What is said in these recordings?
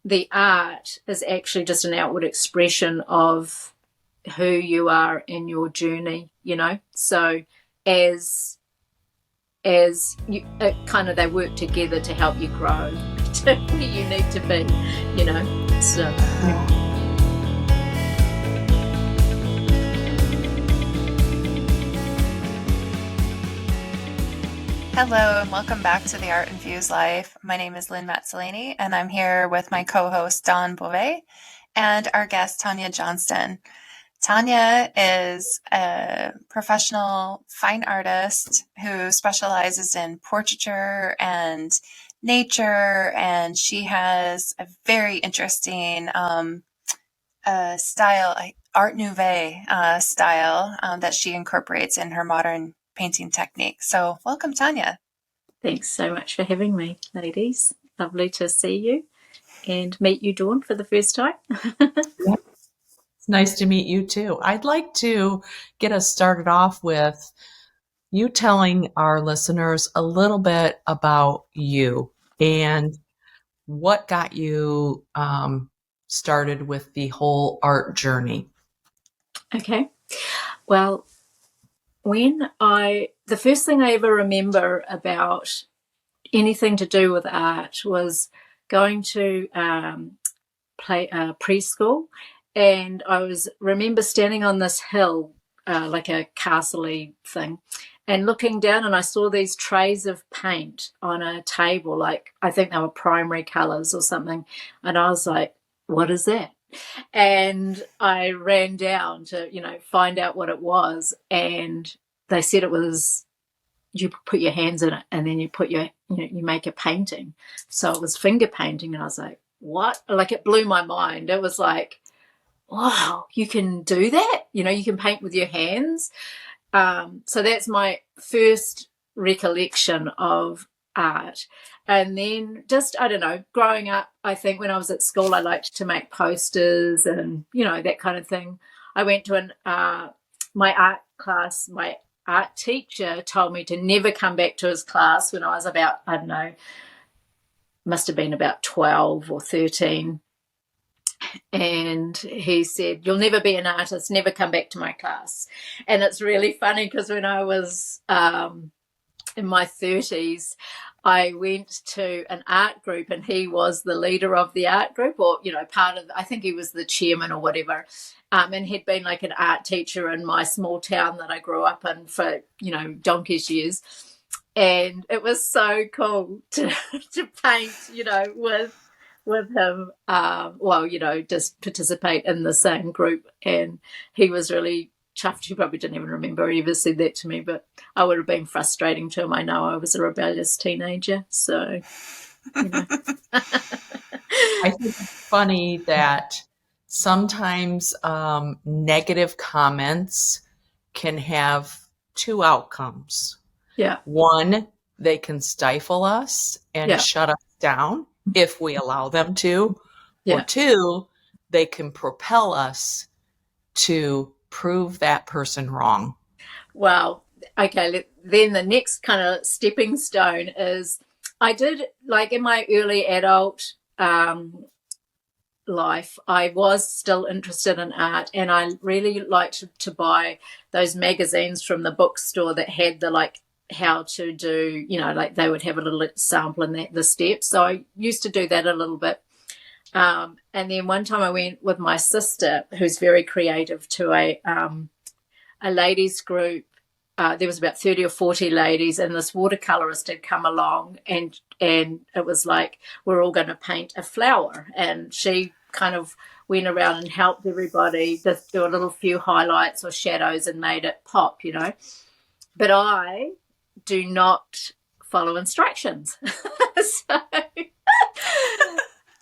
the art is actually just an outward expression of who you are in your journey, So as you kind of, they work together to help you grow to where you need to be, So yeah. Hello and welcome back to The Art Infused Life. My name is Lynn Mazzolini and I'm here with my co-host Dawn Beauvais and our guest Tanya Johnston. Tanya is a professional fine artist who specializes in portraiture and nature, and she has a very interesting style, Art Nouveau style that she incorporates in her modern painting technique. So welcome, Tanya. Thanks so much for having me, ladies. Lovely to see you and meet you, Dawn, for the first time. It's nice to meet you too. I'd like to get us started off with you telling our listeners a little bit about you and what got you started with the whole art journey. Okay. Well, the first thing I ever remember about anything to do with art was going to preschool, and I remember standing on this hill, like a castle-y thing, and looking down, and I saw these trays of paint on a table, like I think they were primary colors or something, and I was like, what is that? And I ran down to, find out what it was. And they said it was, you put your hands in it and then you put you make a painting. So it was finger painting. And I was like, what? Like, it blew my mind. It was like, wow, you can do that? You can paint with your hands. So that's my first recollection of art. And then just, I don't know, growing up, I think when I was at school, I liked to make posters and, that kind of thing. I went to my art class. My art teacher told me to never come back to his class when I was about, I don't know, must have been about 12 or 13. And he said, you'll never be an artist, never come back to my class. And it's really funny because when I was in my 30s, I went to an art group and he was the leader of the art group, or, part of, I think he was the chairman or whatever. And he'd been like an art teacher in my small town that I grew up in for, donkey's years. And it was so cool to paint, with him, just participate in the same group. And he was really chuffed. He probably didn't even remember he ever said that to me, but I would have been frustrating to him. I know I was a rebellious teenager, so I think it's funny that sometimes negative comments can have two outcomes. Yeah. One, they can stifle us and shut us down if we allow them to. Or two, they can propel us to prove that person wrong. Wow. Okay. Then the next kind of stepping stone is I did, like, in my early adult life, I was still interested in art, and I really liked to buy those magazines from the bookstore that had the, like, how to do, like they would have a little sample in the steps. So I used to do that a little bit. And then one time I went with my sister, who's very creative, to a ladies group. There was about 30 or 40 ladies, and this watercolorist had come along, and it was like, we're all going to paint a flower. And she kind of went around and helped everybody just do a little few highlights or shadows and made it pop, But I do not follow instructions. So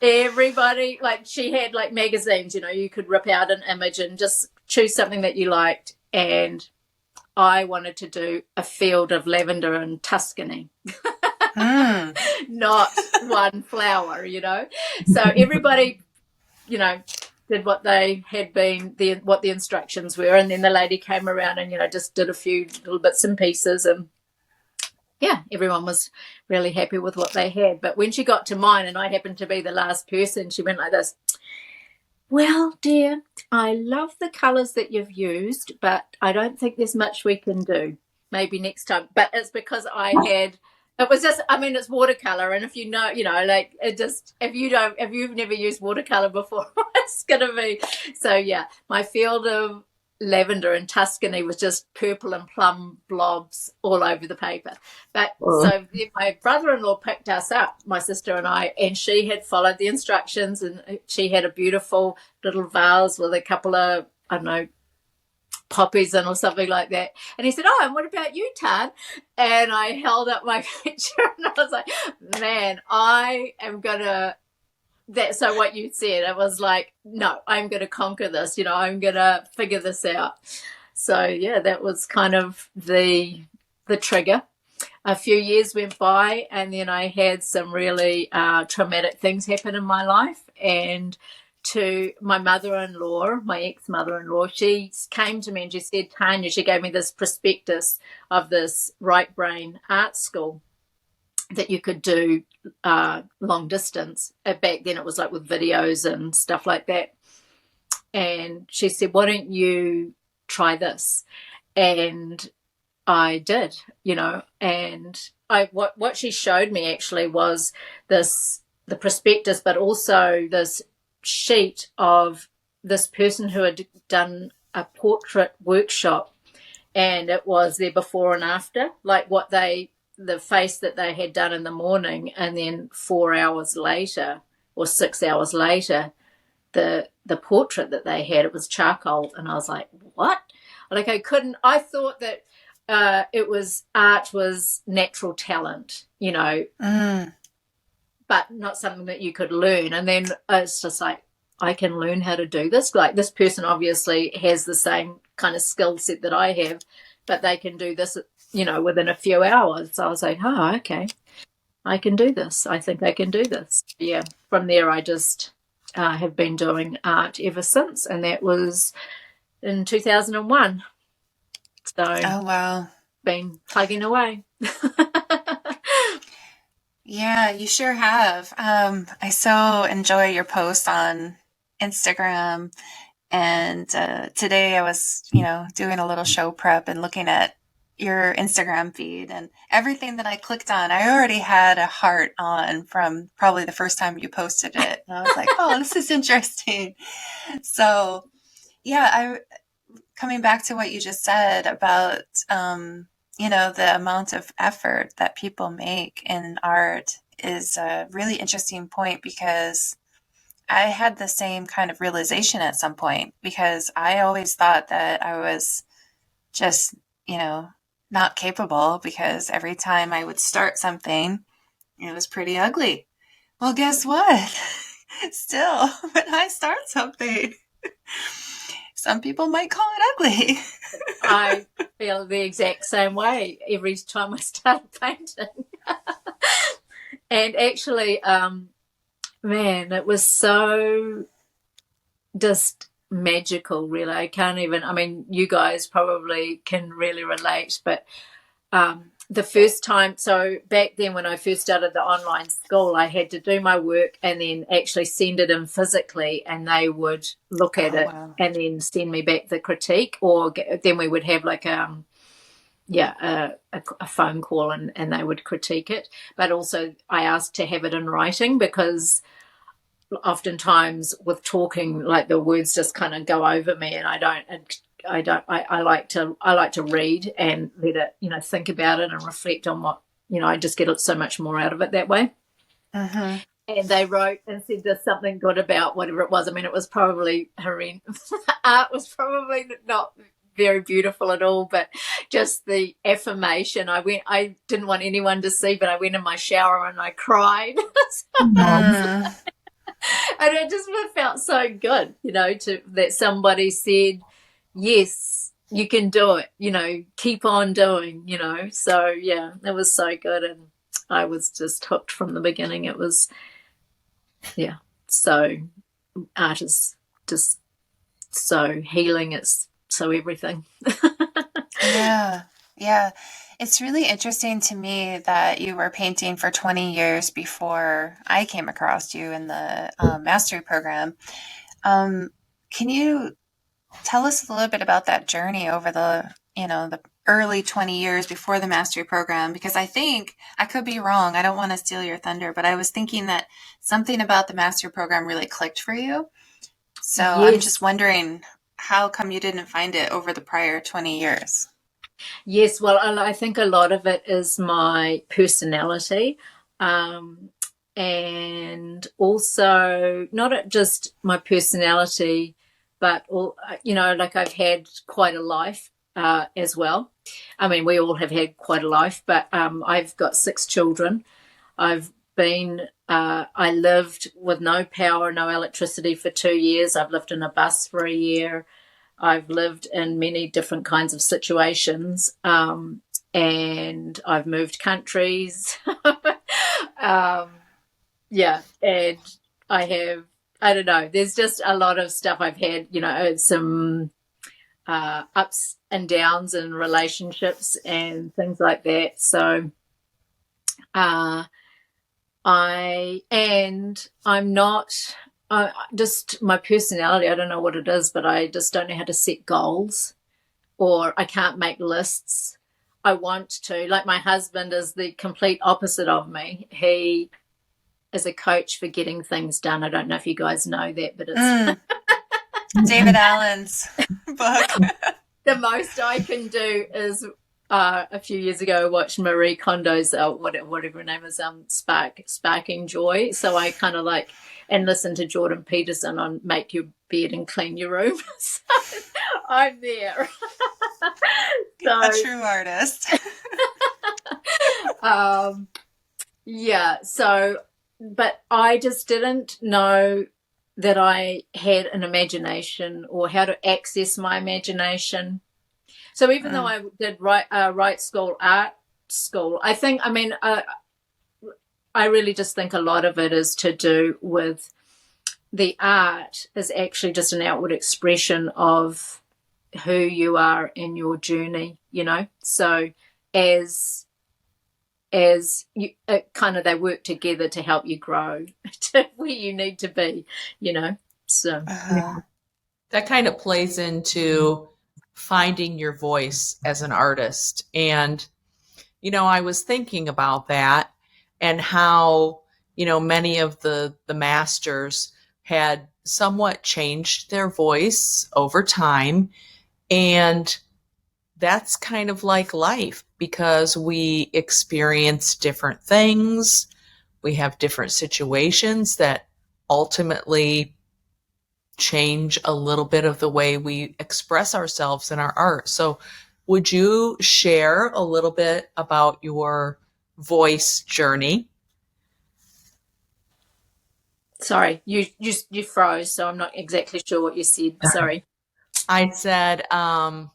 everybody, like, she had like magazines, you could rip out an image and just choose something that you liked. And I wanted to do a field of lavender in Tuscany. Not one flower, So everybody, did what they had been, what the instructions were. And then the lady came around and, just did a few little bits and pieces. And yeah, everyone was really happy with what they had. But when she got to mine and I happened to be the last person, she went like this: well, dear, I love the colours that you've used, but I don't think there's much we can do. Maybe next time. But it's because it was just, I mean, it's watercolour. And if you know, like it just, if you've never used watercolour before, it's going to be. So, yeah, my field of lavender in Tuscany was just purple and plum blobs all over the paper. But so then my brother-in-law picked us up, my sister and I, and she had followed the instructions, and she had a beautiful little vase with a couple of, I don't know, poppies in or something like that. And he said, oh, and what about you, Tan? And I held up my picture and I was like, man, I am going to, so what you said, it was like, no, I'm going to conquer this, I'm going to figure this out. So yeah, that was kind of the trigger. A few years went by, and then I had some really traumatic things happen in my life. And to my mother-in-law, my ex-mother-in-law, she came to me and she said, Tanya, she gave me this prospectus of this right brain art school that you could do long distance. Back then it was like with videos and stuff like that. And she said, why don't you try this? And I did, and what she showed me actually was the prospectus, but also this sheet of this person who had done a portrait workshop, and it was their before and after, like the face that they had done in the morning, and then 4 hours later or 6 hours later, the portrait that they had, it was charcoal. And I was like, what? Like I thought that art was natural talent, but not something that you could learn. And then it's just like, I can learn how to do this. Like, this person obviously has the same kind of skill set that I have, but they can do this, within a few hours. So I was like, oh, okay, I can do this. I think I can do this. Yeah. From there, I just have been doing art ever since. And that was in 2001. So, oh, wow. Been plugging away. Yeah, you sure have. I so enjoy your posts on Instagram. And today I was, doing a little show prep and looking at your Instagram feed, and everything that I clicked on, I already had a heart on from probably the first time you posted it. And I was like, oh, this is interesting. So, yeah, coming back to what you just said about, the amount of effort that people make in art is a really interesting point, because I had the same kind of realization at some point, because I always thought that I was just, not capable, because every time I would start something, it was pretty ugly. Well, guess what? Still, when I start something, some people might call it ugly. I feel the exact same way every time I start painting. And actually, man, it was so just magical, really. I mean, you guys probably can really relate, but the first time, so back then when I first started the online school, I had to do my work and then actually send it in physically, and they would look at it. Wow. And then send me back the critique, or then we would have like a phone call, and they would critique it. But also I asked to have it in writing, because oftentimes with talking, like the words just kind of go over me, and I like to read and let it, think about it and reflect on what, I just get so much more out of it that way. Mm-hmm. And they wrote and said there's something good about whatever it was. I mean, it was probably horrendous. Art was probably not very beautiful at all, but just the affirmation. I didn't want anyone to see, but I went in my shower and I cried. And it just felt so good, that somebody said, yes, you can do it, keep on doing, So, yeah, it was so good. And I was just hooked from the beginning. It was, yeah, so art is just so healing. It's so everything. Yeah. It's really interesting to me that you were painting for 20 years before I came across you in the mastery program. Um, can you tell us a little bit about that journey over the early 20 years before the mastery program? Because I think, I could be wrong, I don't want to steal your thunder, but I was thinking that something about the mastery program really clicked for you. So I'm Yes. just wondering, how come you didn't find it over the prior 20 years? Yes, well, I think a lot of it is my personality. Um, and also not just my personality, but all, like I've had quite a life as well. I mean, we all have had quite a life, but I've got 6 children. I lived with no power, no electricity for 2 years. I've lived in a bus for a year. I've lived in many different kinds of situations, and I've moved countries. um, yeah, and I don't know, there's just a lot of stuff I've had, some ups and downs in relationships and things like that. So, uh, I'm not, just my personality, I don't know what it is, but I just don't know how to set goals, or I can't make lists. I want to. Like, my husband is the complete opposite of me. He is a coach for getting things done. I don't know if you guys know that, but it's David Allen's book. the most I can do is a few years ago I watched Marie Kondo's whatever her name is, Sparking Joy. So I kind of like and listen to Jordan Peterson on make your bed and clean your room. So I'm there. So, a true artist. Yeah. So, but I just didn't know that I had an imagination or how to access my imagination. So even though I did art school, I really just think a lot of it is to do with the art is actually just an outward expression of who you are in your journey, So as you kind of they work together to help you grow to where you need to be, So That kind of plays into finding your voice as an artist. And, I was thinking about that and how, many of the masters had somewhat changed their voice over time. And that's kind of like life because we experience different things. We have different situations that ultimately change a little bit of the way we express ourselves in our art. So would you share a little bit about your voice journey? sorry, you froze, so I'm not exactly sure what you said. Sorry. I said a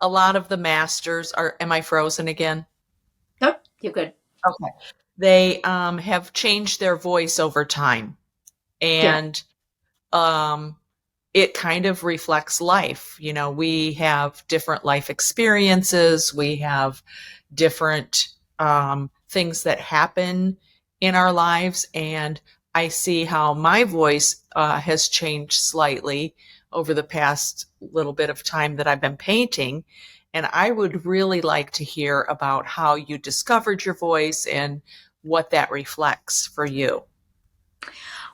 lot of the masters are, am I frozen again? Nope, you're good. Okay. They have changed their voice over time. Yeah. And it kind of reflects life. We have different life experiences. We have different things that happen in our lives. And I see how my voice has changed slightly over the past little bit of time that I've been painting. And I would really like to hear about how you discovered your voice and what that reflects for you.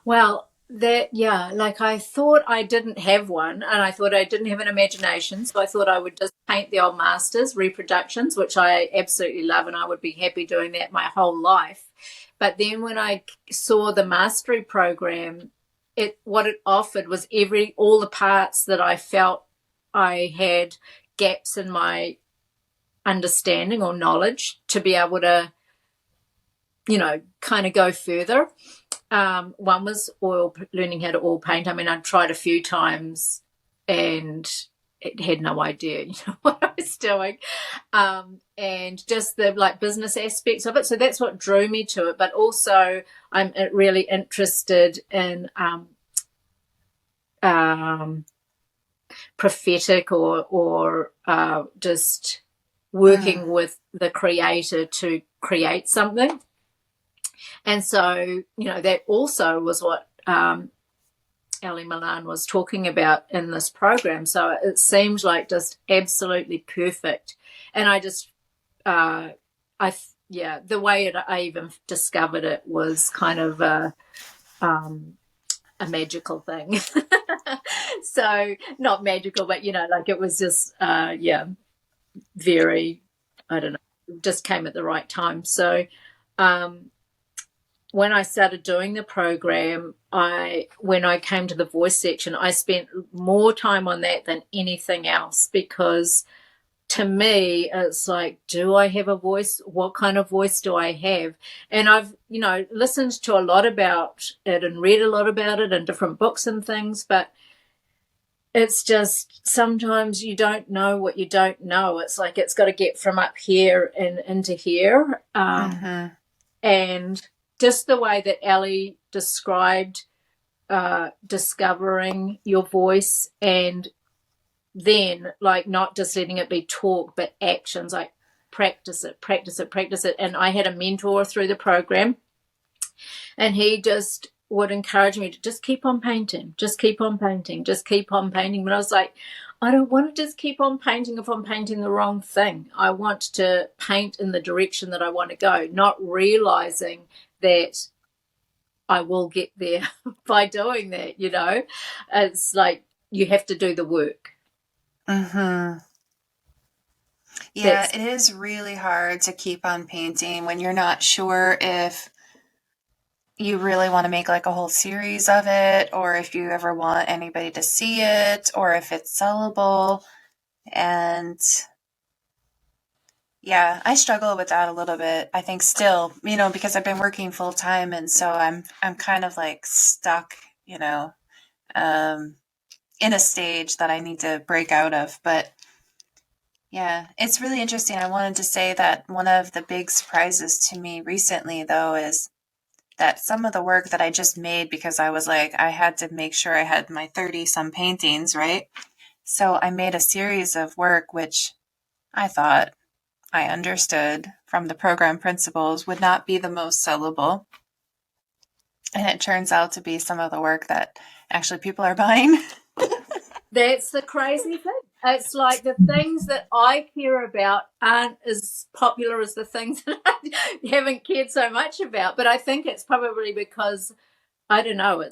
Well, like I thought I didn't have one, and I thought I didn't have an imagination, so I thought I would just paint the old masters reproductions, which I absolutely love, and I would be happy doing that my whole life. But then when I saw the mastery program, what it offered was all the parts that I felt I had gaps in my understanding or knowledge to be able to, kind of go further. One was learning how to oil paint. I mean, I tried a few times and it had no idea, what I was doing. And just the business aspects of it. So that's what drew me to it. But also I'm really interested in prophetic or just working with the creator to create something. And so, that also was what Ellie Milan was talking about in this program. So it seems like just absolutely perfect. And I just, the way I even discovered it was kind of a magical thing. So not magical, but like it was just very, I don't know, just came at the right time. So when I started doing the program, when I came to the voice section, I spent more time on that than anything else, because to me, it's like, do I have a voice? What kind of voice do I have? And I've, listened to a lot about it and read a lot about it in different books and things, but it's just sometimes you don't know what you don't know. It's like it's got to get from up here and into here. And just the way that Ellie described discovering your voice, and then like not just letting it be talk but actions, like practice it. And I had a mentor through the program, and he just would encourage me to just keep on painting. But I was like, I don't want to just keep on painting if I'm painting the wrong thing. I want to paint in the direction that I want to go, not realizing that I will get there by doing that. It's like you have to do the work. Yeah, it is really hard to keep on painting when you're not sure if you really want to make like a whole series of it, or if you ever want anybody to see it, or if it's sellable. And yeah, I struggle with that a little bit. I think still, because I've been working full time, and so I'm kind of like stuck, in a stage that I need to break out of. But yeah, it's really interesting. I wanted to say that one of the big surprises to me recently, though, is that some of the work that I just made, because I was like, I had to make sure I had my 30-some paintings, right? So I made a series of work which I thought I understood from the program principles would not be the most sellable. And it turns out to be some of the work that actually people are buying. That's the crazy thing. It's like the things that I care about aren't as popular as the things that I haven't cared so much about. But I think it's probably because, I don't know,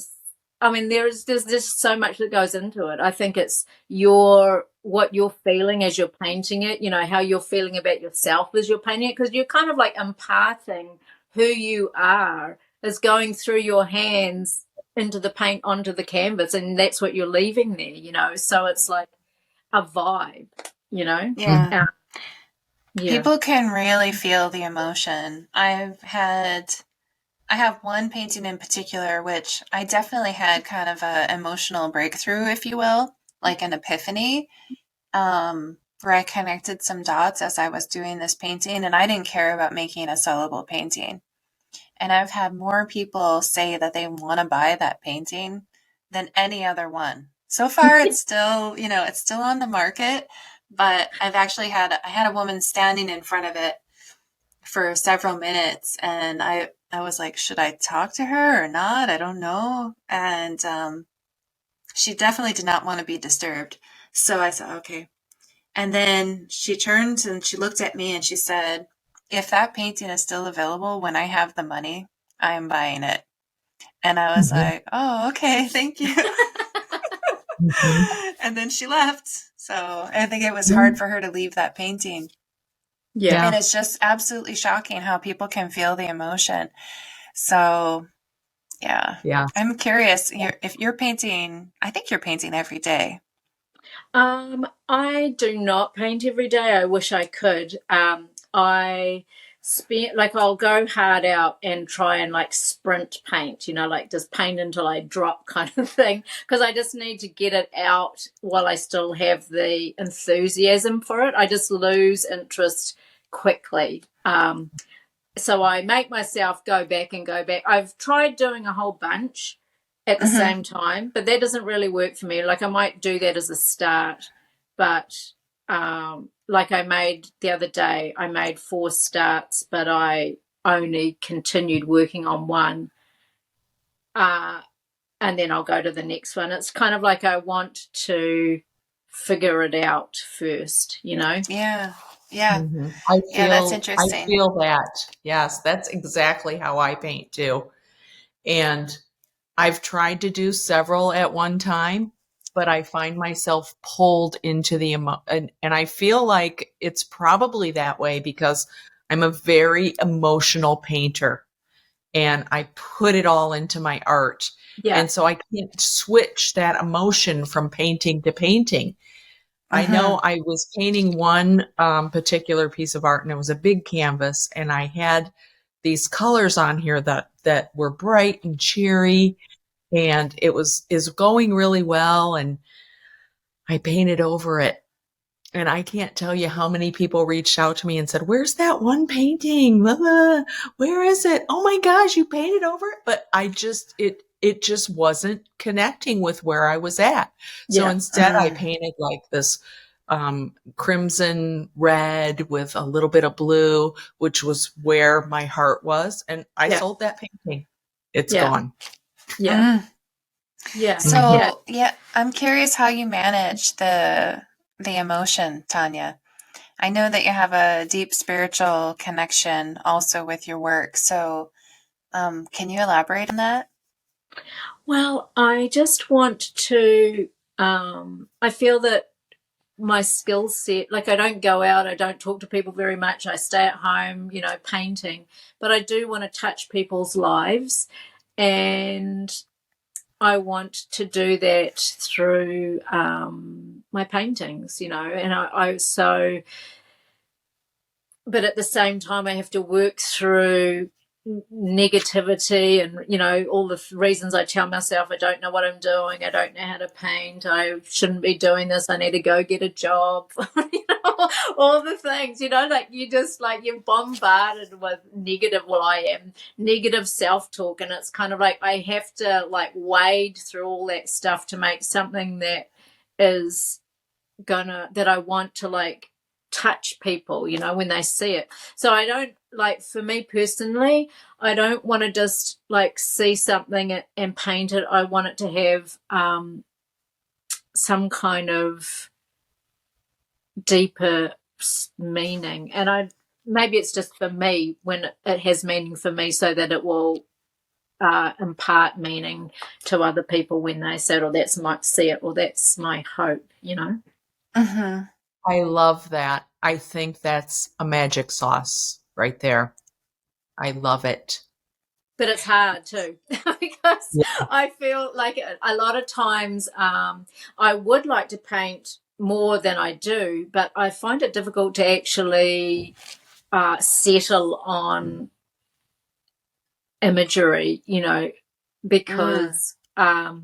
there's just so much that goes into it. I think it's what you're feeling as you're painting it, how you're feeling about yourself as you're painting it, because you're kind of like imparting who you are as going through your hands into the paint onto the canvas, and that's what you're leaving there, so it's like a vibe. Yeah. Yeah. People can really feel the emotion. I have one painting in particular which I definitely had kind of an emotional breakthrough, if you will, like an epiphany, where I connected some dots as I was doing this painting, and I didn't care about making a sellable painting. And I've had more people say that they want to buy that painting than any other one. So far, it's still, it's still on the market, but I had a woman standing in front of it for several minutes, and I was like, should I talk to her or not? I don't know. And she definitely did not want to be disturbed. So I said, okay. And then she turned and she looked at me and she said, if that painting is still available when I have the money, I am buying it. And I was like, oh, okay, thank you. And then she left. So I think it was hard for her to leave that painting. Yeah. And it's just absolutely shocking how people can feel the emotion. So yeah. I'm curious if you're painting, I think you're painting every day. I do not paint every day. I wish I could. I'll go hard out and try and like sprint paint, like just paint until I drop kind of thing, because I just need to get it out while I still have the enthusiasm for it. I just lose interest quickly. So I make myself go back. I've tried doing a whole bunch at the same time, but that doesn't really work for me. Like I might do that as a start, but like I made the other day, I made 4 starts, but I only continued working on one. And then I'll go to the next one. It's kind of like I want to figure it out first, you know? Yeah. Yeah. Mm-hmm. Yeah, that's I interesting. feel that. Yes, that's exactly how I paint too. And I've tried to do several at one time, but I find myself pulled into the and I feel like it's probably that way because I'm a very emotional painter and I put it all into my art. Yeah. And so I can't switch that emotion from painting to painting. I know Mm-hmm. I was painting one particular piece of art and it was a big canvas and I had these colors on here that were bright and cheery and it is going really well and I painted over it. And I can't tell you how many people reached out to me and said, "Where's that one painting? Blah, blah. Where is it? Oh my gosh, you painted over it." But it just wasn't connecting with where I was at. So Yeah. instead I Mm-hmm. painted like this crimson red with a little bit of blue, which was where my heart was. And I Yeah. sold that painting. It's Yeah. gone. Yeah. Mm. Yeah. Yeah. Mhm. So, yeah, I'm curious how you manage the emotion, Tanya. I know that you have a deep spiritual connection also with your work. So, can you elaborate on that? Well, I just want to, I feel that my skill set, like I don't go out, I don't talk to people very much, I stay at home, you know, painting, but I do want to touch people's lives. And I want to do that through my paintings, you know, and so, but at the same time, I have to work through negativity and, you know, all the reasons I tell myself I don't know what I'm doing, I don't know how to paint, I shouldn't be doing this, I need to go get a job, you know, all the things, you know, like you just like you're bombarded with negative, well, I am negative self-talk, and it's kind of like I have to like wade through all that stuff to make something that is that I want to like touch people, you know, when they see it. So I don't like, for me personally, I don't want to just like see something and paint it. I want it to have some kind of deeper meaning. And maybe it's just for me when it has meaning for me, so that it will impart meaning to other people when they say it, or that's my see it, or that's my hope, you know. Mm-hmm. I love that. I think that's a magic sauce right there. I love it. But it's hard too because Yeah. I feel like a lot of times I would like to paint more than I do, but I find it difficult to actually settle on imagery, you know, Mm. because a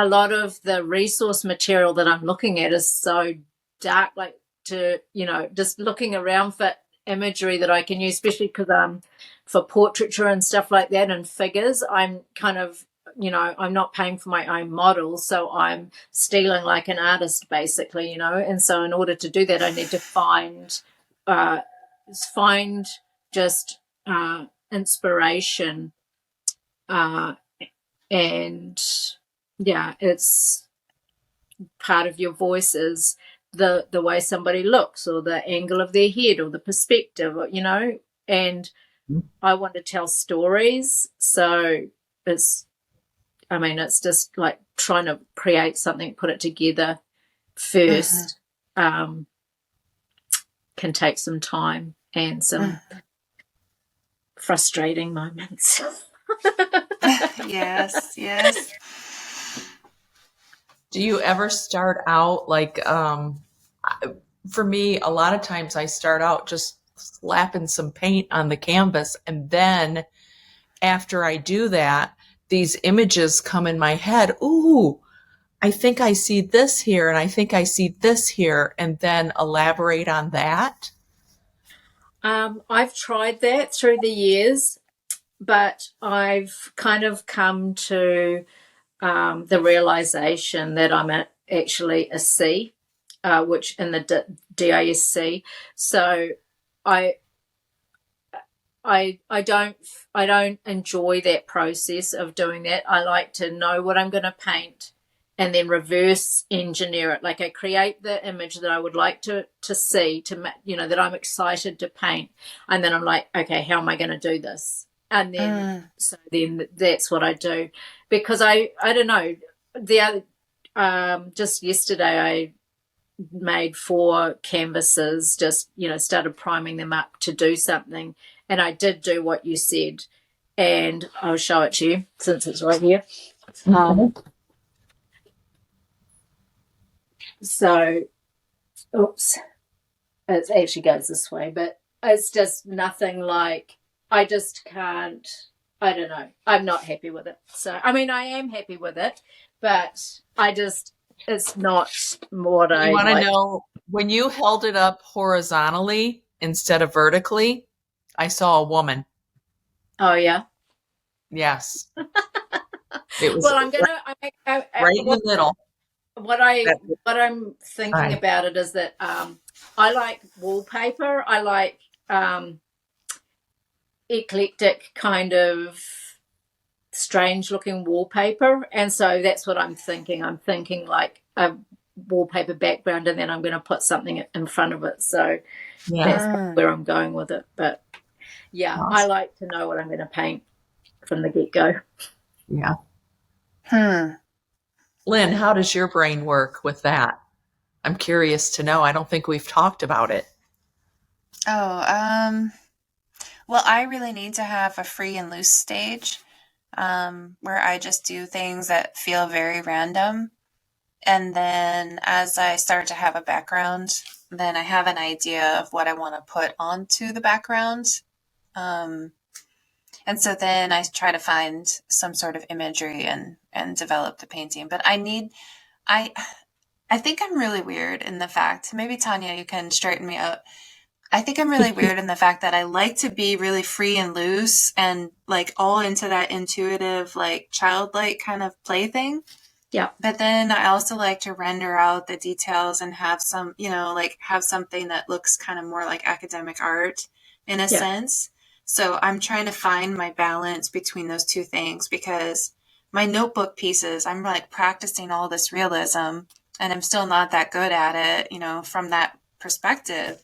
lot of the resource material that I'm looking at is so dark, like to, you know, just looking around for imagery that I can use, especially because for portraiture and stuff like that and figures, I'm kind of, you know, I'm not paying for my own models, so I'm stealing like an artist basically, you know, and so in order to do that, I need to uh, find just inspiration, uh, and yeah, it's part of your voice is the way somebody looks, or the angle of their head, or the perspective, or, you know, and I want to tell stories, so it's, I mean, it's just like trying to create something, put it together Mm-hmm. first, can take some time and some Mm. frustrating moments. Yes, yes. Do you ever start out like for me a lot of times I start out just slapping some paint on the canvas and then after I do that these images come in my head. Ooh, I think I see this here and I think I see this here and then elaborate on that. I've tried that through the years, but I've kind of come to the realization that I'm actually a C. which in the DISC. So I don't enjoy that process of doing that. I like to know what I'm going to paint and then reverse engineer it. Like I create the image that I would like to see, that I'm excited to paint, and then I'm like, okay, how am I going to do this? And then so then that's what I do, because I don't know, the other just yesterday I made 4 canvases, just started priming them up to do something, and I did do what you said, and I'll show it to you since it's right here. So oops, it actually goes this way, but it's just nothing like, I just can't, I don't know, I'm not happy with it. So I mean, I am happy with it, but it's not what I want to like. know, when you held it up horizontally instead of vertically, I saw a woman. Oh yeah. Yes. It was Well, I'm gonna right in the middle. what I'm thinking about it is that I like wallpaper. I like eclectic kind of strange looking wallpaper, and so that's what I'm thinking. I'm thinking like a wallpaper background, and then I'm going to put something in front of it. So that's where I'm going with it. But yeah, I like to know what I'm going to paint from the get-go. Yeah. Lynn, how does your brain work with that? I'm curious to know. I don't think we've talked about it. Well, I really need to have a free and loose stage, where I just do things that feel very random. And then as I start to have a background, then I have an idea of what I want to put onto the background. And so then I try to find some sort of imagery and develop the painting. But I think I'm really weird in the fact, maybe Tanya, you can straighten me out. I think I'm really weird in the fact that I like to be really free and loose and like all into that intuitive, like childlike kind of plaything. Yeah. But then I also like to render out the details and have some, like have something that looks kind of more like academic art in a sense. So I'm trying to find my balance between those two things, because my notebook pieces, I'm like practicing all this realism and I'm still not that good at it, from that perspective.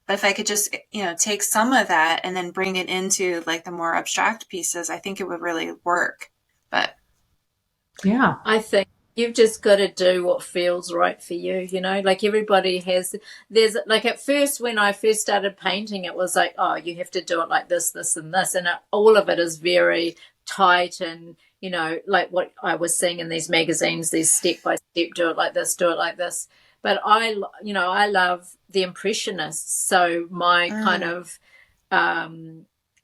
But if I could just, take some of that and then bring it into like the more abstract pieces, I think it would really work. But yeah, I think you've just got to do what feels right for you, like everybody there's like, at first when I first started painting, it was like, oh, you have to do it like this and this, and all of it is very tight, and like what I was seeing in these magazines, these step by step, do it like this. But I love the Impressionists, so my kind of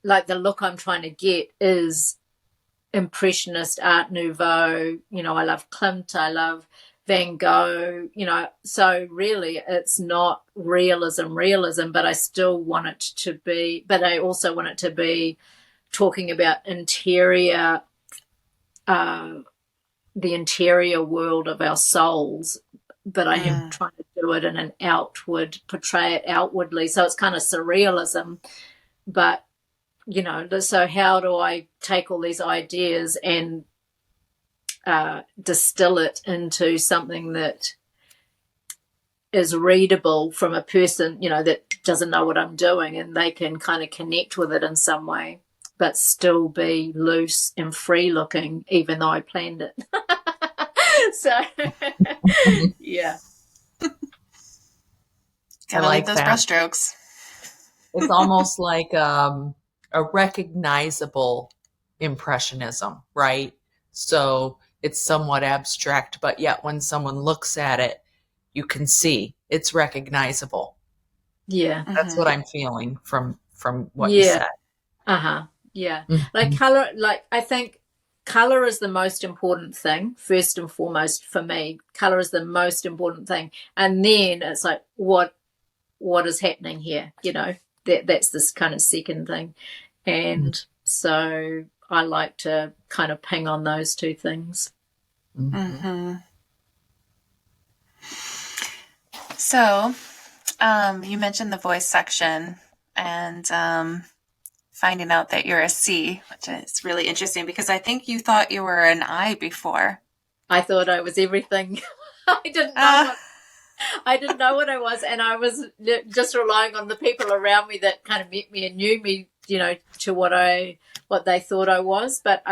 like the look I'm trying to get is Impressionist, Art Nouveau. I love Klimt, I love Van Gogh, so really it's not realism, but I still want it to be, but I also want it to be talking about interior, the interior world of our souls, but I am trying to do it in an portray it outwardly, so it's kind of surrealism. But so how do I take all these ideas and distill it into something that is readable from a person, that doesn't know what I'm doing, and they can kind of connect with it in some way, but still be loose and free looking, even though I planned it. So, yeah. Gotta like those brushstrokes. It's almost like a recognizable impressionism, right? So it's somewhat abstract, but yet when someone looks at it, you can see it's recognizable. Yeah. That's what I'm feeling from what you said. Yeah. Like color, like I think color is the most important thing, first and foremost for me. Color is the most important thing. And then it's like, what is happening here? That's this kind of second thing. And so I like to kind of ping on those two things. So, you mentioned the voice section and finding out that you're a C, which is really interesting because I think you thought you were an I before. I thought I was everything. I didn't know what I didn't know what I was, and I was just relying on the people around me that kind of met me and knew me, to what they thought I was. But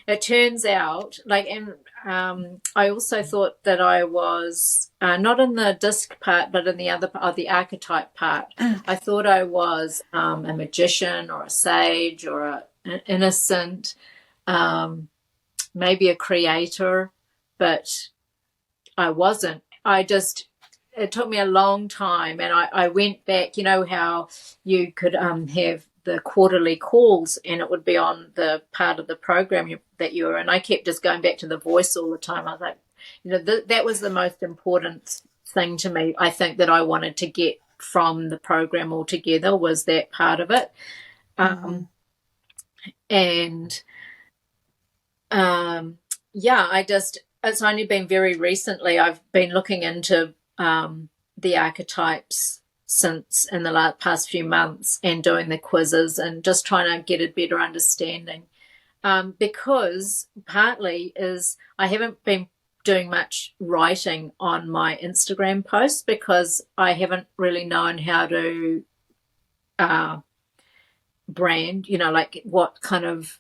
it turns out, and I also thought that I was not in the disc part, but in the other part, the archetype part. I thought I was a magician or a sage or an innocent, maybe a creator, but I wasn't. It took me a long time, and I went back. You know how you could have the quarterly calls, and it would be on the part of the program that you were in. I kept just going back to the voice all the time. I was like, that was the most important thing to me. I think that I wanted to get from the program altogether was that part of it. It's only been very recently I've been looking into the archetypes since in the past few months and doing the quizzes and just trying to get a better understanding. Because partly is I haven't been doing much writing on my Instagram posts because I haven't really known how to brand, like what kind of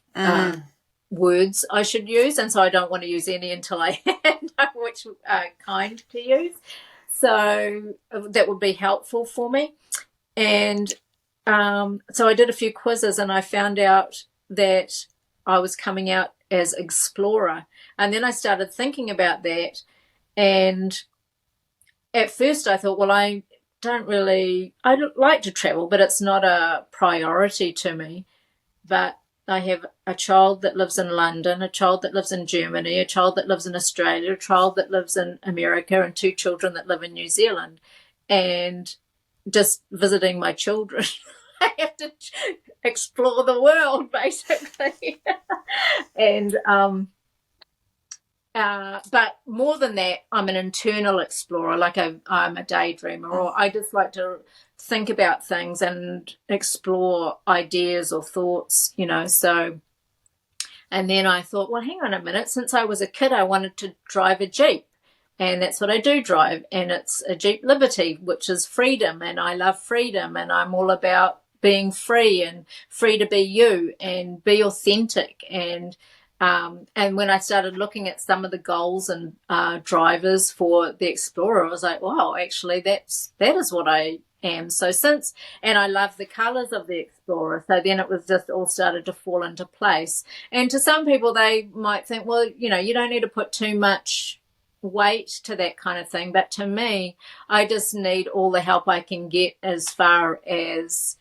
words I should use, and so I don't want to use any until I know which kind to use. So that would be helpful for me. And so I did a few quizzes, and I found out that I was coming out as explorer. And then I started thinking about that, and at first I thought, well, I like to travel, but it's not a priority to me. But I have a child that lives in London, a child that lives in Germany, a child that lives in Australia, a child that lives in America, and 2 children that live in New Zealand. And just visiting my children, I have to explore the world, basically. And but more than that, I'm an internal explorer, like I'm a daydreamer, or I just like to think about things and explore ideas or thoughts, so. And then I thought, well, hang on a minute, since I was a kid I wanted to drive a Jeep, and that's what I do drive, and it's a Jeep Liberty, which is freedom, and I love freedom, and I'm all about being free and free to be you and be authentic. And when I started looking at some of the goals and drivers for the Explorer, I was like, wow, actually that is what I am. So and I love the colors of the Explorer. So then it was just all started to fall into place. And to some people, they might think, well, you don't need to put too much weight to that kind of thing. But to me, I just need all the help I can get as far as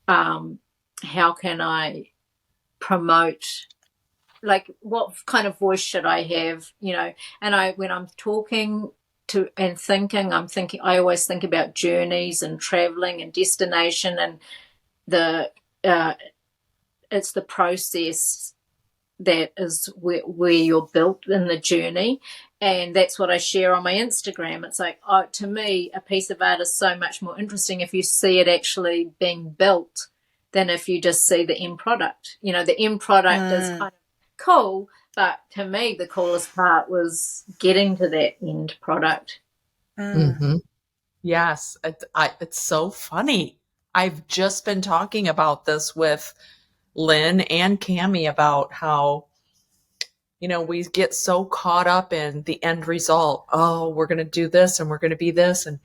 how can I promote, like what kind of voice should I have, and when I'm talking to and thinking, I always think about journeys and traveling and destination, and it's the process that is where you're built in the journey. And that's what I share on my Instagram. It's like, to me, a piece of art is so much more interesting if you see it actually being built than if you just see the end product. The end product is kind of cool, but to me the coolest part was getting to that end product. Yes, it's so funny. I've just been talking about this with Lynn and Cammie about how we get so caught up in the end result. Oh, we're going to do this and we're going to be this, and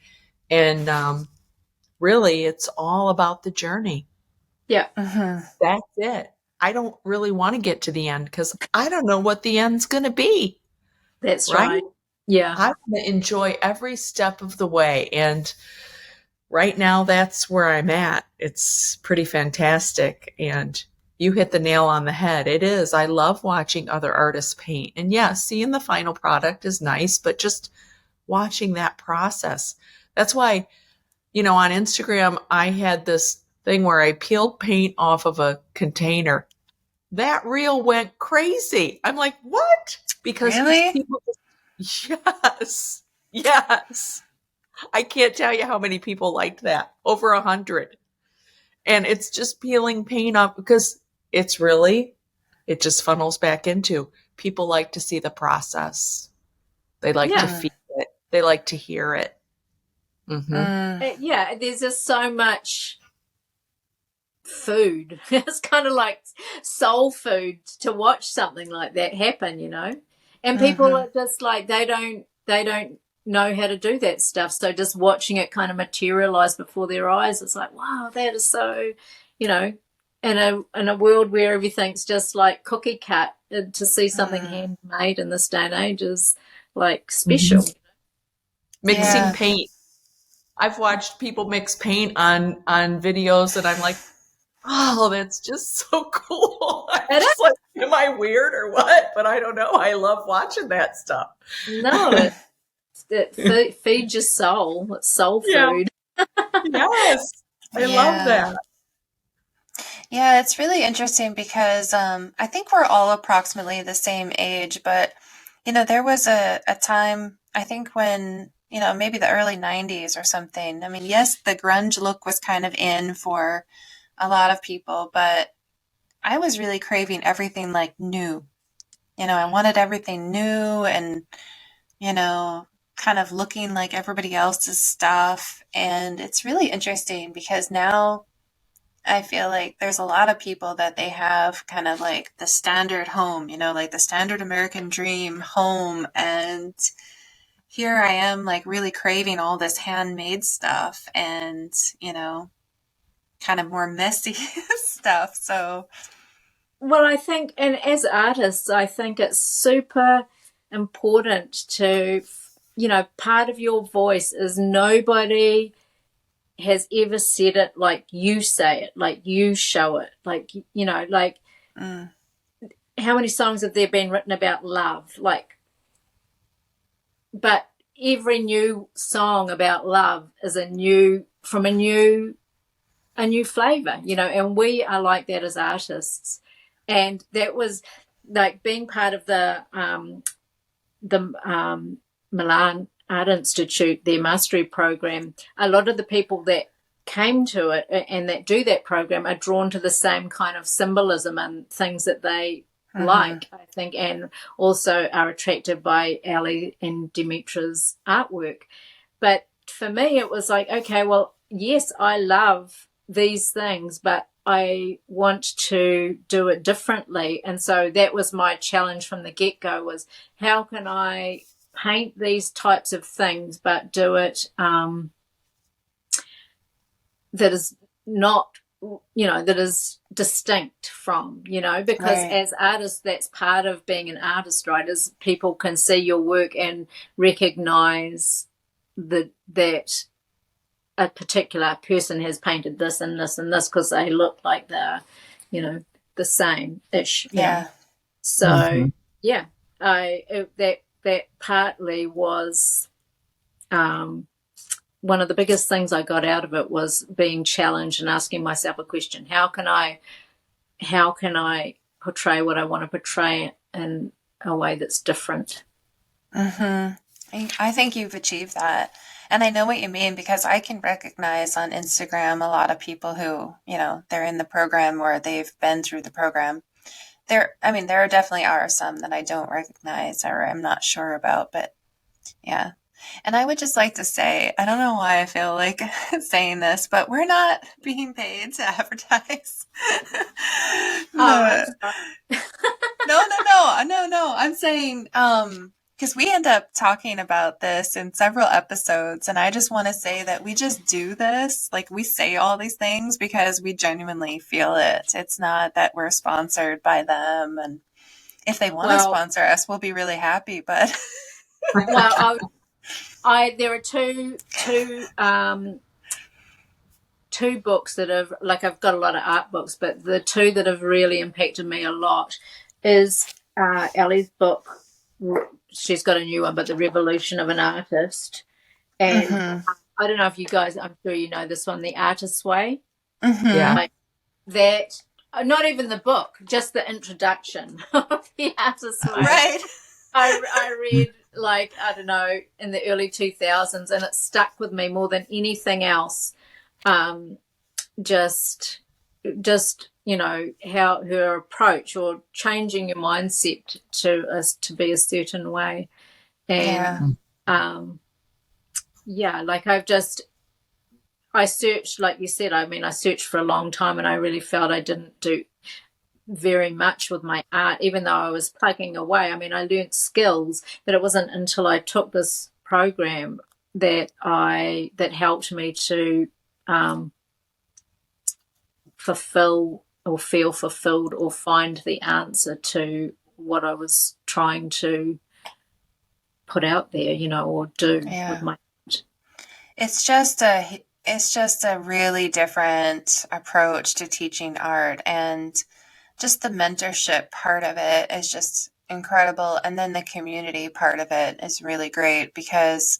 really it's all about the journey. Yeah. That's it. I don't really want to get to the end because I don't know what the end's going to be. That's right. Yeah. I want to enjoy every step of the way. And right now, that's where I'm at. It's pretty fantastic. And you hit the nail on the head. It is. I love watching other artists paint. And yeah, seeing the final product is nice, but just watching that process. That's why, on Instagram, I had this thing where I peeled paint off of a container. That reel went crazy. I'm like, what? Because really? people, yes. I can't tell you how many people liked that. Over 100. And it's just peeling paint off because it just funnels back into people like to see the process. They like to Yeah. feel it. They like to hear it. Mm-hmm. Yeah, there's just so much food. It's kind of like soul food to watch something like that happen, And people are just like they don't know how to do that stuff. So just watching it kind of materialize before their eyes, it's like, wow, that is so, in a world where everything's just like cookie cut, to see something handmade in this day and age is like special. Mm-hmm. Mixing paint. I've watched people mix paint on videos and I'm like, oh, that's just so cool. I'm just like, am I weird or what? But I don't know. I love watching that stuff. No, it feeds your soul. It's soul food. Yes. I love that. Yeah, it's really interesting because I think we're all approximately the same age, but there was a time, I think when, maybe the early 90s or something. I mean, yes, the grunge look was kind of in for a lot of people, but I was really craving everything like new. I wanted everything new and, kind of looking like everybody else's stuff. And it's really interesting because now I feel like there's a lot of people that they have kind of like the standard home, like the standard American dream home. And here I am like really craving all this handmade stuff and, kind of more messy stuff. So, well, I think, and as artists, I think it's super important to, part of your voice is nobody has ever said it like you say it, like you show it, like, how many songs have there been written about love? But every new song about love is from a new flavor, and we are like that as artists. And that was like being part of the Milan Art Institute, their mastery program. A lot of the people that came to it and that do that program are drawn to the same kind of symbolism and things that they like, I think, and also are attracted by Ali and Dimitra's artwork. But for me, it was like, okay, well, yes, I love these things, but I want to do it differently. And so that was my challenge from the get-go, was how can I paint these types of things but do it that is not, that is distinct from, because as artists, that's part of being an artist, right, is people can see your work and recognize that a particular person has painted this and this and this because they look like they're, the same-ish. Yeah. So, that partly was one of the biggest things I got out of it was being challenged and asking myself a question: how can I portray what I want to portray in a way that's different? I think you've achieved that. And I know what you mean because I can recognize on Instagram a lot of people who, they're in the program or they've been through the program. There definitely are some that I don't recognize or I'm not sure about, but yeah. And I would just like to say, I don't know why I feel like saying this, but we're not being paid to advertise. No. No. I'm saying, because we end up talking about this in several episodes, and I just want to say that we just do this. Like, we say all these things because we genuinely feel it. It's not that we're sponsored by them, and if they want to sponsor us, we'll be really happy. But well, there are two books that have, like, I've got a lot of art books, but the two that have really impacted me a lot is Ellie's book. She's got a new one, but The Revolution of an Artist. And I don't know if you guys, I'm sure you know this one, The Artist's Way. Yeah. Like that, not even the book, just the introduction of The Artist's Way. Right. I read like, I don't know, in the early 2000s, and it stuck with me more than anything else. Just how her approach, or changing your mindset to us to be a certain way. And like I searched, like you said, I searched for a long time, and I really felt I didn't do very much with my art, even though I was plugging away. I learned skills, but it wasn't until I took this program that helped me to fulfill or feel fulfilled or find the answer to what I was trying to put out there, or do with my art. It's just a really different approach to teaching art, and just the mentorship part of it is just incredible. And then the community part of it is really great, because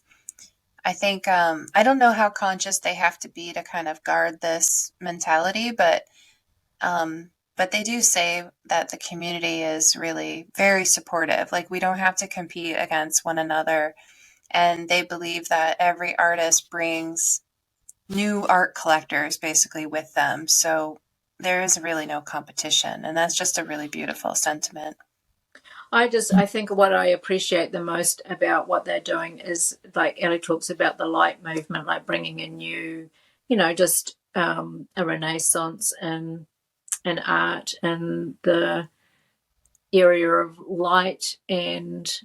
I think, I don't know how conscious they have to be to kind of guard this mentality, but they do say that the community is really very supportive. Like, we don't have to compete against one another. And they believe that every artist brings new art collectors basically with them. So there is really no competition. And that's just a really beautiful sentiment. I think what I appreciate the most about what they're doing is, like Ellie talks about, the light movement, like bringing a new, just a renaissance in art, and the area of light and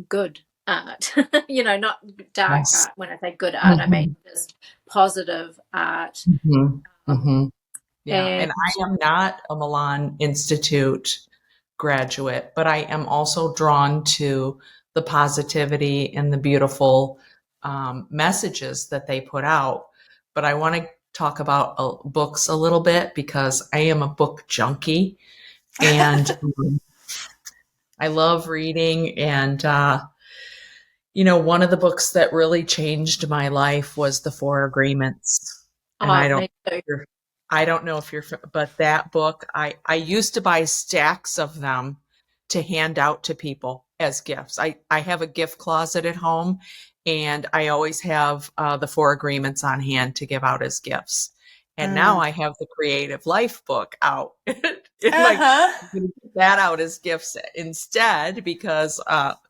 good art, not dark art. When I say good art, I mean just positive art. Yeah, and I am not a Milan Institute graduate, but I am also drawn to the positivity and the beautiful messages that they put out. But I want to talk about books a little bit, because I am a book junkie, and I love reading. And one of the books that really changed my life was The Four Agreements. And I don't know if you're, but that book, I used to buy stacks of them to hand out to people as gifts. I have a gift closet at home, and I always have The Four Agreements on hand to give out as gifts. And now I have the Creative Life book out. I'm going to put that out as gifts instead, because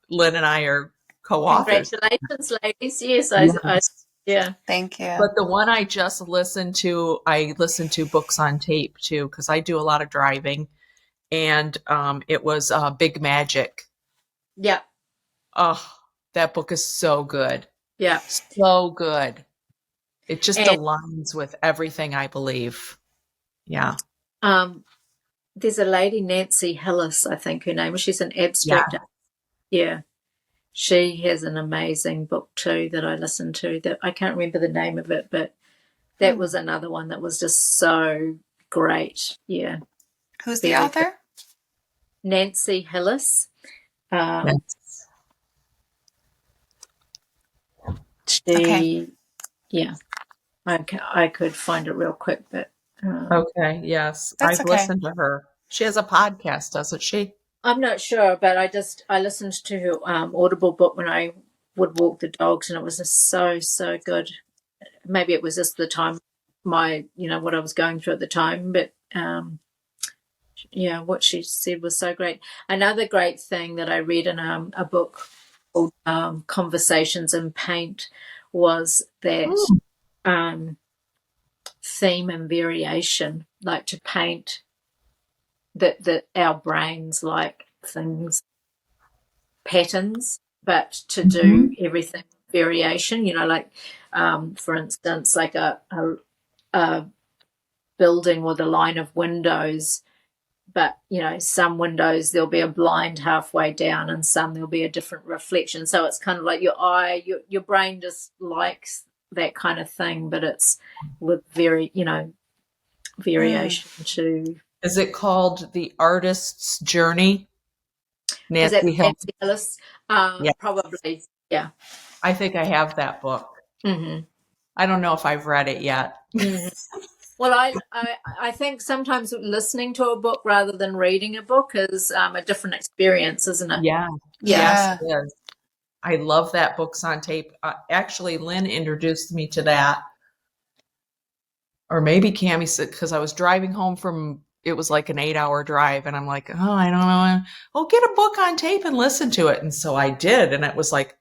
Lynn and I are co-authors. Congratulations, ladies. Yes. Yeah. Thank you. But the one I just listened to, I listen to books on tape too, because I do a lot of driving, and it was Big Magic. Yeah. Oh, that book is so good. Yeah. So good. It just aligns with everything I believe. Yeah. There's a lady, Nancy Hillis, I think her name is. She's an abstract. Yeah. She has an amazing book too that I listened to, that I can't remember the name of it, but that was another one that was just so great. Yeah. Who's the author? Nancy Hillis. Yeah, I could find it real quick, but okay, yes, I've listened to her. She has a podcast, doesn't she? I'm not sure, but I listened to her Audible book when I would walk the dogs, and it was just so good. Maybe it was just the time, what I was going through at the time, but what she said was so great. Another great thing that I read in a book called Conversations in Paint was that theme and variation, like to paint that our brains like things, patterns, but to do everything variation, like for instance, like a building with a line of windows, but some windows there'll be a blind halfway down, and some there'll be a different reflection. So it's kind of like your brain just likes that kind of thing, but it's with variation too. Is it called The Artist's Journey? Nancy Hillis? Probably, yeah. I think I have that book. I don't know if I've read it yet. Well, I think sometimes listening to a book rather than reading a book is a different experience, isn't it? Yeah. Yes, it is. I love that Books on Tape. Actually, Lynn introduced me to that, or maybe Cammie said, because I was driving home from, it was like an 8-hour drive, and I'm like, oh, I don't know. Oh, get a book on tape and listen to it. And so I did, and it was like,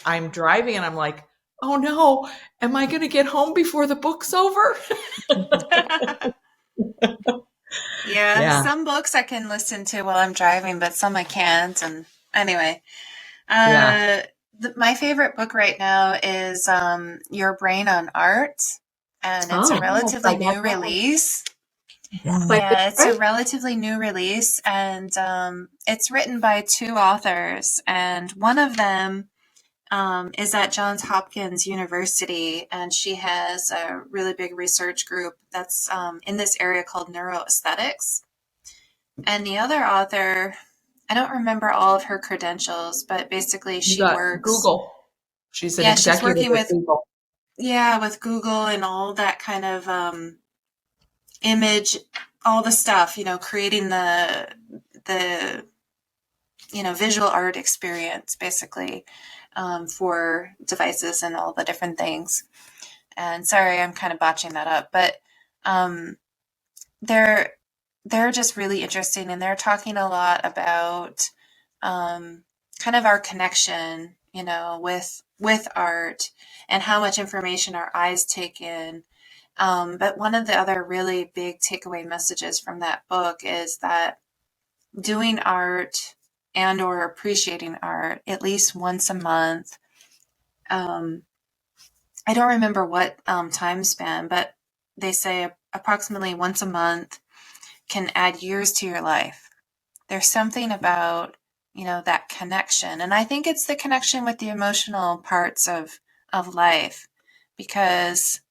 I'm driving, and I'm like, oh no, am I going to get home before the book's over? Yeah, Yeah, some books I can listen to while I'm driving, but some I can't. And anyway, yeah. my favorite book right now is Your Brain on Art, and it's a Oh, Yes, I relatively got new that one. release. wait, which Yeah, it's a one? relatively new release, and it's written by two authors, and one of them is at Johns Hopkins University, and she has a really big research group that's in this area called neuroaesthetics. And the other author, I don't remember all of her credentials, but basically You she got works, Google. She's an yeah, she's executive working at with, Google. yeah, with Google and all that kind of image, all the stuff, creating the visual art experience basically for devices and all the different things. And sorry, I'm kind of botching that up, but um, they're they're just really interesting, and they're talking a lot about kind of our connection, with art and how much information our eyes take in. But one of the other really big takeaway messages from that book is that doing art and or appreciating art at least once a month. I don't remember what time span, but they say approximately once a month can add years to your life. There's something about, that connection. And I think it's the connection with the emotional parts of life, because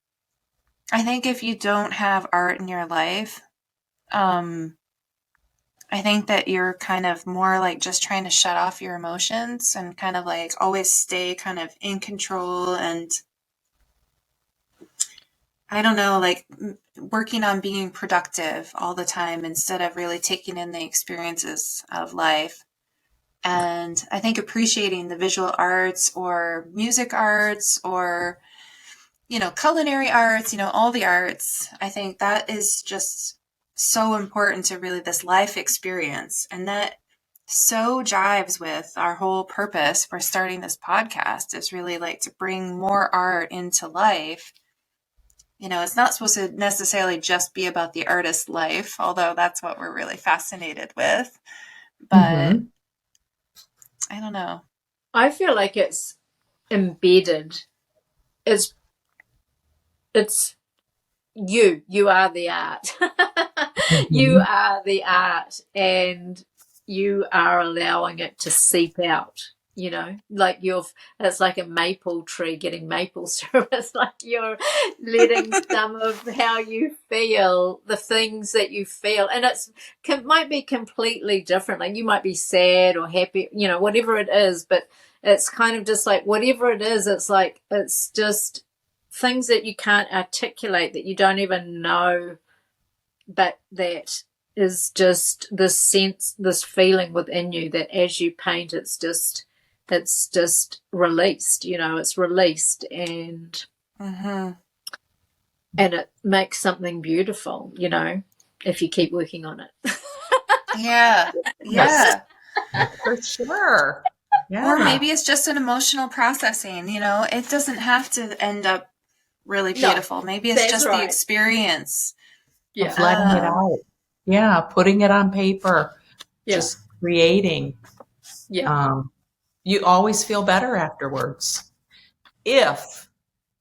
I think if you don't have art in your life, um, I think that you're kind of more like just trying to shut off your emotions and kind of like always stay kind of in control, and I don't know, like working on being productive all the time instead of really taking in the experiences of life. And I think appreciating the visual arts or music arts or, culinary arts, all the arts, I think that is just so important to really this life experience. And that so jives with our whole purpose for starting this podcast, is really like to bring more art into life. It's not supposed to necessarily just be about the artist's life, although that's what we're really fascinated with. But Mm-hmm. I don't know. I feel like it's embedded. It's it's you. You are the art. You Mm-hmm. are the art, and you are allowing it to seep out. Like it's like a maple tree getting maple syrup. It's like you're letting some of how you feel, the things that you feel, and might be completely different. Like you might be sad or happy, whatever it is, but it's kind of just like whatever it is. It's like it's just things that you can't articulate, that you don't even know, but that is just this sense, this feeling within you that as you paint, it's just released. It's released, Mm-hmm. and it makes something beautiful. If you keep working on it. Yeah. Yes, Yeah. for sure. Or Yeah. maybe it's just an emotional processing, it doesn't have to end up really No, beautiful. Maybe it's that's just the right. experience. Of Yeah, letting it Um, out. Yeah, putting it on paper, yeah, just creating. yeah, Um, you always feel better afterwards if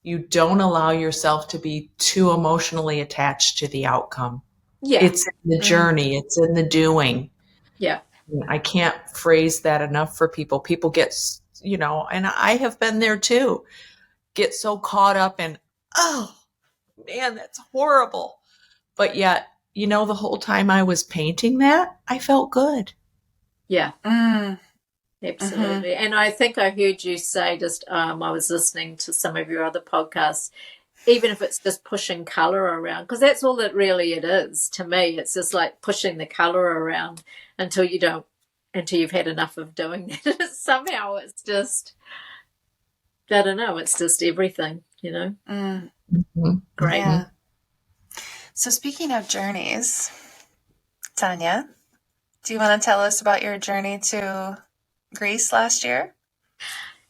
you don't allow yourself to be too emotionally attached to the outcome. yeah, It's in the mm, journey, it's in the doing. yeah, I can't phrase that enough for people. People get, and I have been there too, get so caught up in, oh man, that's horrible. But yet, the whole time I was painting that, I felt good. yeah. mm, mm-hmm. Absolutely. And I think I heard you say just I was listening to some of your other podcasts, even if it's just pushing color around, because that's all that really it is to me. It's just like pushing the color around until you don't until you've had enough of doing that. Somehow it's just, I don't know, it's just everything, you know. Great. Yeah. So speaking of journeys, Tanya, do you want to tell us about your journey to Greece last year?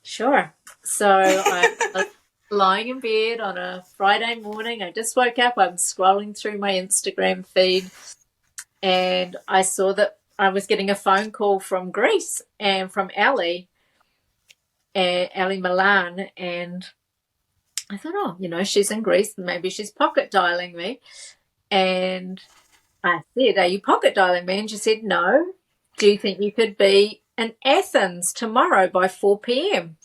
Sure. So I was lying in bed on a Friday morning. I just woke up. I'm scrolling through my Instagram feed, and I saw that I was getting a phone call from Greece and from Ali Milan, and I thought, oh, you know, she's in Greece, maybe she's pocket dialing me. And I said, are you pocket dialing me? And she said, no. Do you think you could be in Athens tomorrow by 4 p.m.?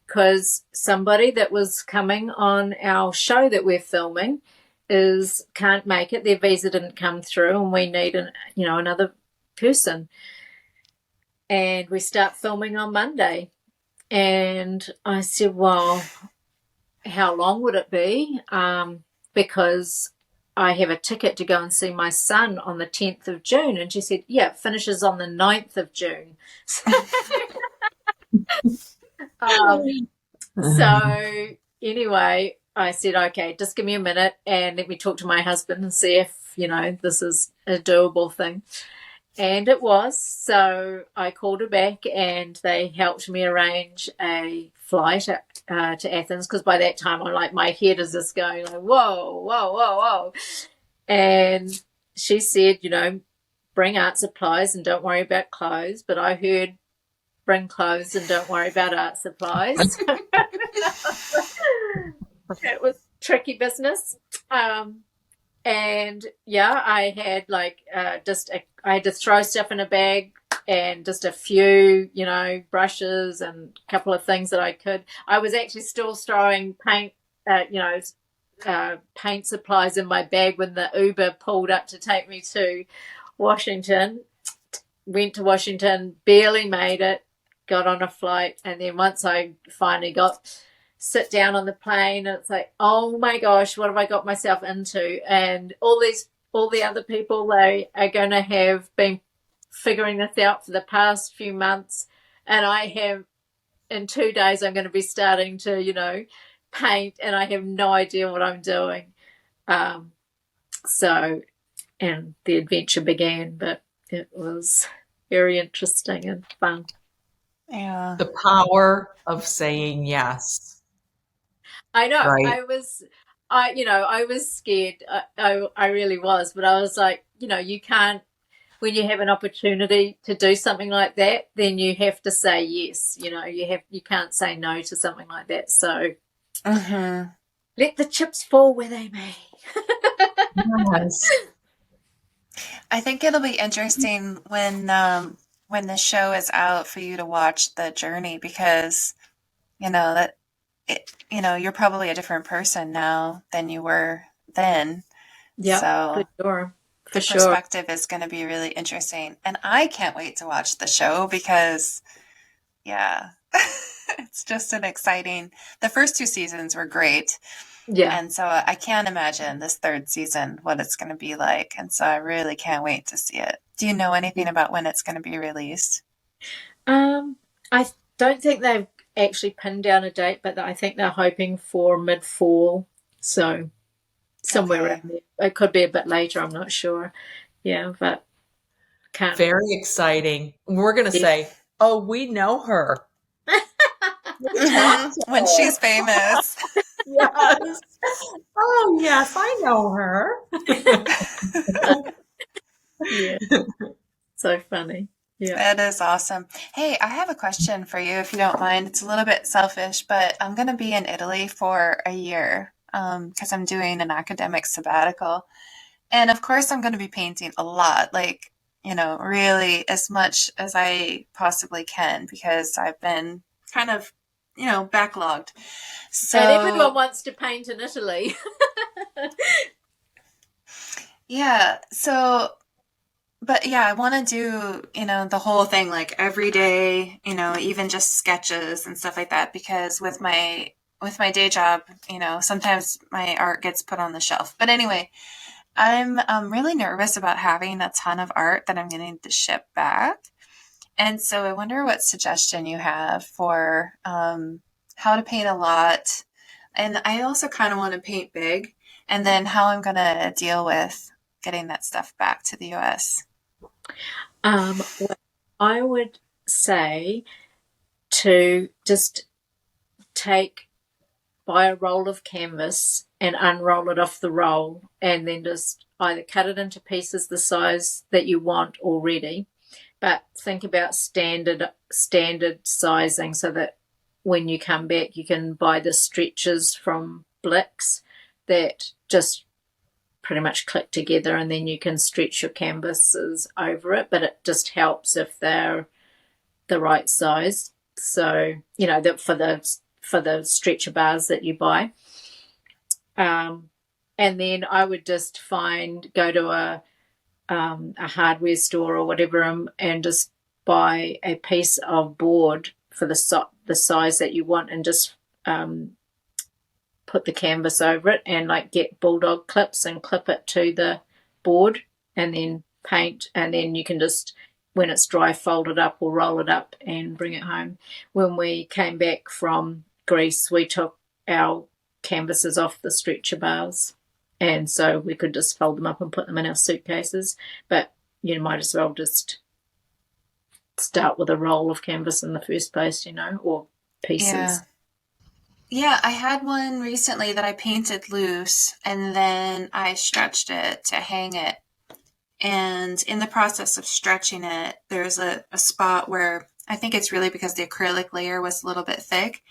Because somebody that was coming on our show that we're filming can't make it. Their visa didn't come through, and we need another person. And we start filming on Monday. And I said, well, how long would it be? Because I have a ticket to go and see my son on the 10th of June. And she said, yeah, it finishes on the 9th of June. So anyway, I said, okay, just give me a minute and let me talk to my husband and see if, this is a doable thing. And it was. So I called her back and they helped me arrange a flight to Athens, because by that time I'm like, my head is just going like, whoa, whoa, whoa, whoa. And she said, bring art supplies and don't worry about clothes. But I heard bring clothes and don't worry about art supplies. It was tricky business. And yeah, I had I had to throw stuff in a bag and just a few, brushes and a couple of things that I could. I was actually still throwing paint, paint supplies in my bag when the Uber pulled up to take me to Washington. Went to Washington, barely made it, got on a flight, and then once I finally sit down on the plane, and it's like, oh my gosh, what have I got myself into? And all the other people, they are going to have been figuring this out for the past few months, and I have, in 2 days I'm going to be starting to paint, and I have no idea what I'm doing. So and the adventure began, but it was very interesting and fun. Yeah. The power of saying yes. I know. Right. I was scared. I really was, but I was like, you can't, when you have an opportunity to do something like that, then you have to say yes. You can't say no to something like that. So let the chips fall where they may. Yes. I think it'll be interesting when the show is out for you to watch the journey, because you're probably a different person now than you were then. Yeah, so for sure. The perspective is going to be really interesting, and I can't wait to watch the show because, yeah, it's just an exciting. The first 2 seasons were great. Yeah. And so I can't imagine this 3rd season, what it's going to be like. And so I really can't wait to see it. Do you know anything about when it's going to be released? I don't think they've actually pinned down a date, but I think they're hoping for mid-fall. So somewhere around there. It could be a bit later, I'm not sure. Yeah, but can't. Very exciting. We're going to say, oh, we know her. When she's famous. Yes. Oh, yes, I know her. Yeah. So funny. Yeah. That is awesome. Hey, I have a question for you, if you don't mind. It's a little bit selfish, but I'm going to be in Italy for a year because I'm doing an academic sabbatical. And of course, I'm going to be painting a lot, really as much as I possibly can, because I've been kind of, backlogged. So, and everyone wants to paint in Italy. Yeah. So, but yeah, I want to do, the whole thing, like every day, even just sketches and stuff like that, because with my day job, sometimes my art gets put on the shelf. But anyway, I'm really nervous about having a ton of art that I'm going to need to ship back. And so I wonder what suggestion you have for how to paint a lot. And I also kind of want to paint big, and then how I'm going to deal with getting that stuff back to the US. Well, I would say to just buy a roll of canvas and unroll it off the roll, and then just either cut it into pieces the size that you want already, but think about standard sizing so that when you come back you can buy the stretchers from Blix that just pretty much click together, and then you can stretch your canvases over it, but it just helps if they're the right size. So that for the stretcher bars that you buy, and then I would just go to a hardware store or whatever, and just buy a piece of board for the size that you want, and just put the canvas over it, and get bulldog clips and clip it to the board, and then paint, and then you can just, when it's dry, fold it up or roll it up and bring it home. When we came back from Greece, we took our canvases off the stretcher bars, and so we could just fold them up and put them in our suitcases. But you might as well just start with a roll of canvas in the first place, or pieces. Yeah, I had one recently that I painted loose, and then I stretched it to hang it. And in the process of stretching it, there's a spot where I think it's really because the acrylic layer was a little bit thick,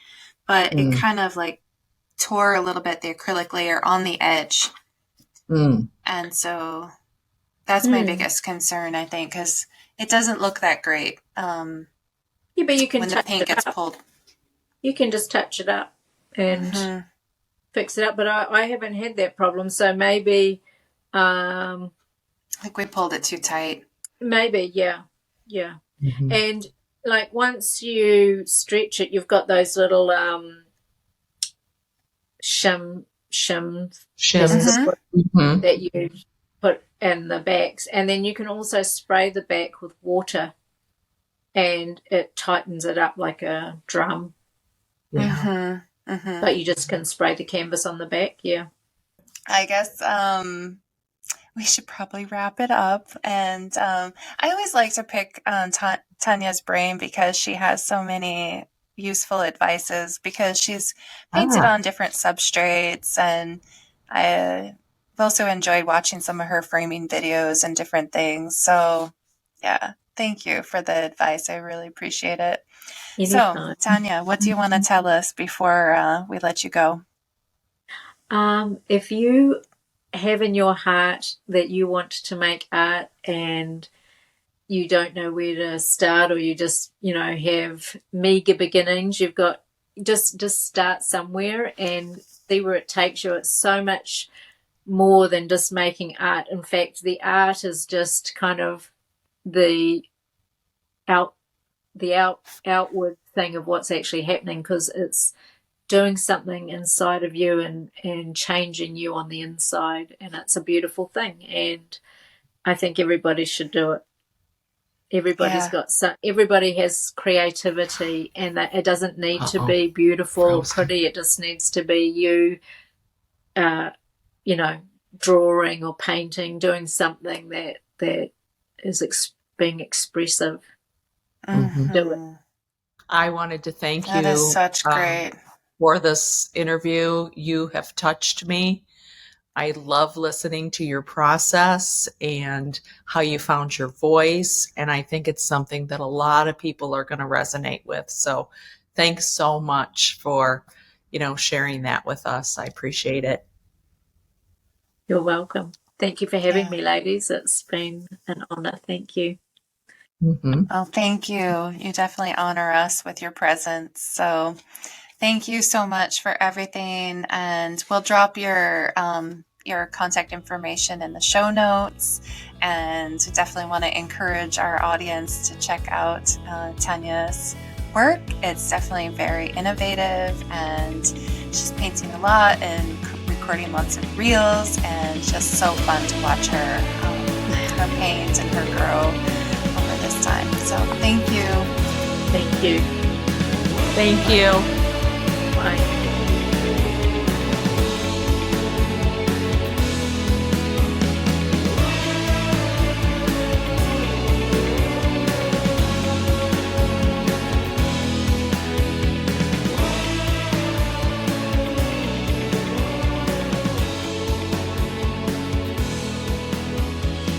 but it kind of tore a little bit the acrylic layer on the edge. And so that's my biggest concern, I think, because it doesn't look that great. But you can when the paint gets pulled. You can just touch it up and fix it up. But I haven't had that problem, so maybe I think we pulled it too tight. Maybe, yeah. And once you stretch it, you've got those little shims that you put in the backs, and then you can also spray the back with water, and it tightens it up like a drum. But you just can spray the canvas on the back. I guess we should probably wrap it up. And I always like to pick Tanya's brain because she has so many useful advices, because she's painted on different substrates, and I've also enjoyed watching some of her framing videos and different things. So yeah, thank you for the advice. I really appreciate it. So Tanya, what do you want to tell us before we let you go? If you have in your heart that you want to make art and you don't know where to start, or you just have meager beginnings, you've got just start somewhere and see where it takes you. It's so much more than just making art. In fact, the art is just kind of the outward thing of what's actually happening, because it's doing something inside of you and changing you on the inside, and it's a beautiful thing, and I think everybody should do it. Everybody has creativity, and that it doesn't need to be beautiful or pretty. It just needs to be you drawing or painting, doing something that is being expressive. Do it. I wanted to thank you. That is such great. For this interview. You have touched me. I love listening to your process and how you found your voice. And I think it's something that a lot of people are going to resonate with. So thanks so much for, sharing that with us. I appreciate it. You're welcome. Thank you for having me, ladies. It's been an honor. Thank you. Well, thank you. You definitely honor us with your presence. So thank you so much for everything. And we'll drop your contact information in the show notes. And definitely want to encourage our audience to check out Tanya's work. It's definitely very innovative, and she's painting a lot and recording lots of reels, and just so fun to watch her paint and her grow over this time. So thank you. Thank you. Thank you. Bye.